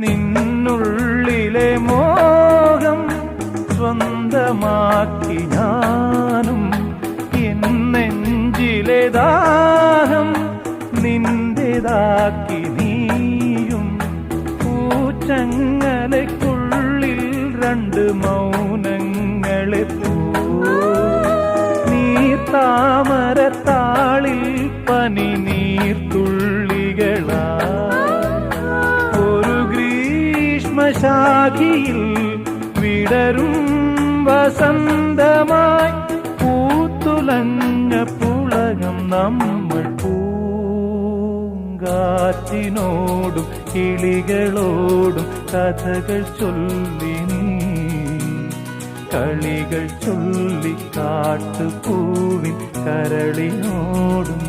നിന്നുള്ളിലെ മോഹം സ്വന്തമാക്കി ഞാനും, എൻ നെഞ്ചിലെ ദാഹം നിന്റേതാക്കി നീയും. പൂച്ചങ്ങലയ്ക്കുള്ളിൽ രണ്ട് മൗനങ്ങളെ പോ, നീർത്താമരത്താളിൽ പനി നീർത്തുള്ളികളാ. ഒരു ഗ്രീഷ്മശാഖിയിൽ വിടരും വസന്തമായി പൂത്തുലഞ്ഞ പുളകം നമ്മൾ. പൂങ്കാറ്റിനോടും കിളികളോടും കഥകൾ ചൊല്ലി നീ, കളികൾ ചൊല്ലി കാട്ടുപൂവിൻ കരളിനോടും